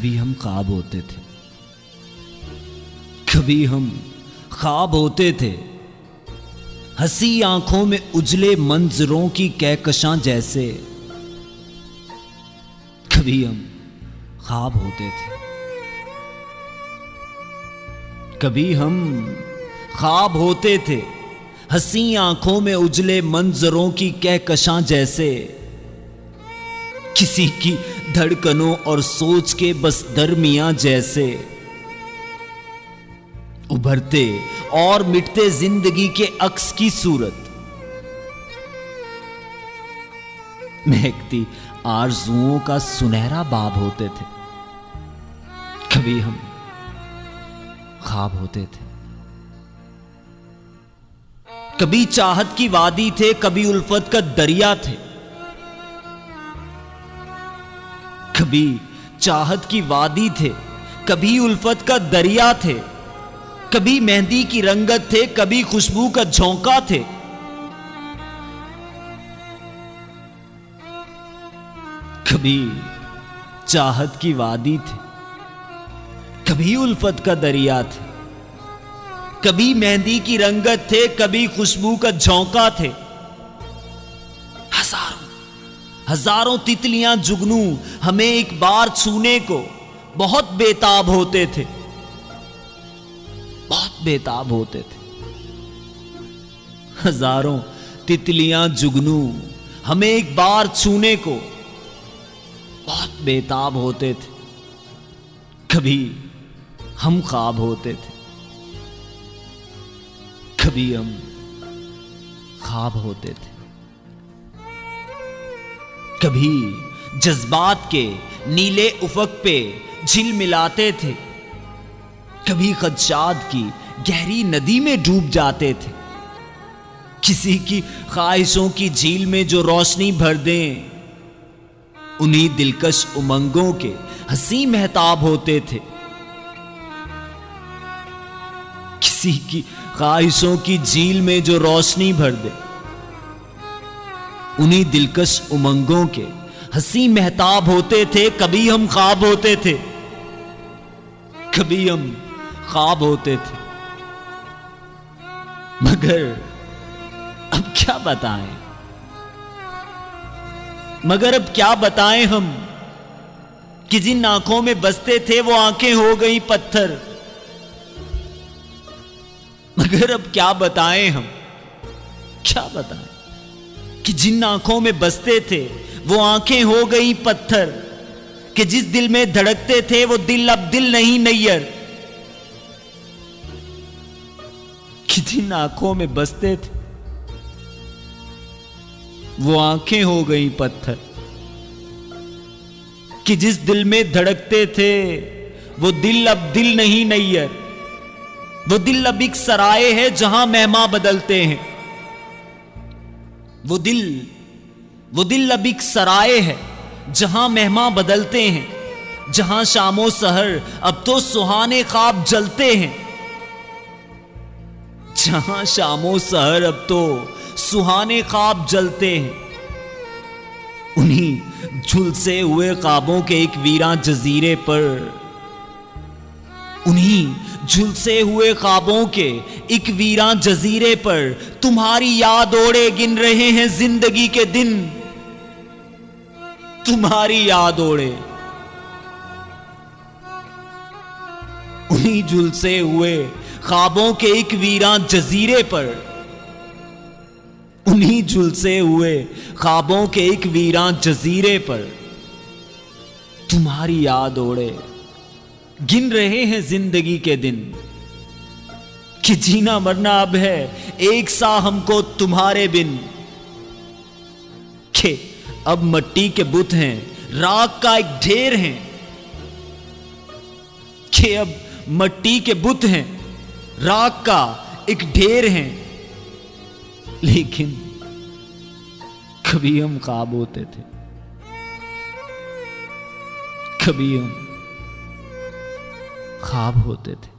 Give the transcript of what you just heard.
कभी हम ख्वाब होते थे, कभी हम ख्वाब होते थे, हंसी आंखों में उजले मंजरों की कहकशां जैसे। कभी हम ख्वाब होते थे, कभी हम ख्वाब होते थे, हंसी आंखों में उजले मंजरों की कहकशां जैसे। किसी की धड़कनों और सोच के बस दरमियां जैसे। उभरते और मिटते जिंदगी के अक्स की सूरत, महकती आरज़ुओं का सुनहरा बाब होते थे। कभी हम ख्वाब होते थे, कभी चाहत की वादी थे, कभी उल्फत का दरिया थे। कभी चाहत की वादी थे, कभी उल्फत का दरिया थे। कभी मेहंदी की रंगत थे, कभी खुशबू का झोंका थे। कभी चाहत की वादी थे, कभी उल्फत का दरिया थे। कभी मेहंदी की रंगत थे, कभी खुशबू का झोंका थे। हजारों तितलियां जुगनू हमें एक बार छूने को बहुत बेताब होते थे, बहुत बेताब होते थे। हजारों तितलियां जुगनू हमें एक बार छूने को बहुत बेताब होते थे। कभी हम ख्वाब होते थे, कभी हम ख्वाब होते थे। कभी जज्बात के नीले उफक पे झिलमिलाते थे, कभी खदशात की गहरी नदी में डूब जाते थे। किसी की ख्वाहिशों की झील में जो रोशनी भर दें, उन्हीं दिलकश उमंगों के हंसी महताब होते थे। किसी की ख्वाहिशों की झील में जो रोशनी भर दे, उन्हीं दिलकश उमंगों के हंसी महताब होते थे। कभी हम ख्वाब होते थे, कभी हम ख्वाब होते थे। मगर अब क्या बताएं, मगर अब क्या बताएं हम कि जिन आंखों में बसते थे वो आंखें हो गई पत्थर। मगर अब क्या बताएं हम, क्या बताएं कि जिन आंखों में बसते थे वो आंखें हो गई पत्थर। कि जिस दिल में धड़कते थे वो दिल अब दिल नहीं नैयर। कि जिन आंखों में बसते थे वो आंखें हो गई पत्थर। कि जिस दिल में धड़कते थे वो दिल अब दिल नहीं नैयर। वो दिल अब एक सराय है जहां मेहमान बदलते हैं। वो दिल अब एक सराय है जहां मेहमान बदलते हैं। जहां शामो सहर अब तो सुहाने ख्वाब जलते हैं। जहां शामो सहर अब तो सुहाने ख्वाब जलते हैं। उन्हीं झुलसे हुए ख्वाबों के एक वीरान जजीरे पर, उन्हीं झुलसे हुए ख्वाबों के एक वीरान जजीरे पर तुम्हारी याद ओढ़े गिन रहे हैं जिंदगी के दिन। तुम्हारी याद ओढ़े उन्हीं झुलसे हुए ख्वाबों के एक वीरान जजीरे पर, उन्हीं झुलसे हुए ख्वाबों के एक वीरान जजीरे पर तुम्हारी याद ओढ़े गिन रहे हैं जिंदगी के दिन। कि जीना मरना अब है एक सा हमको तुम्हारे बिन। कि अब मट्टी के बुत हैं, राख का एक ढेर हैं। कि अब मट्टी के बुत हैं, राख का एक ढेर हैं। लेकिन कभी हम ख्वाब होते थे, कभी हम ख्वाब होते थे।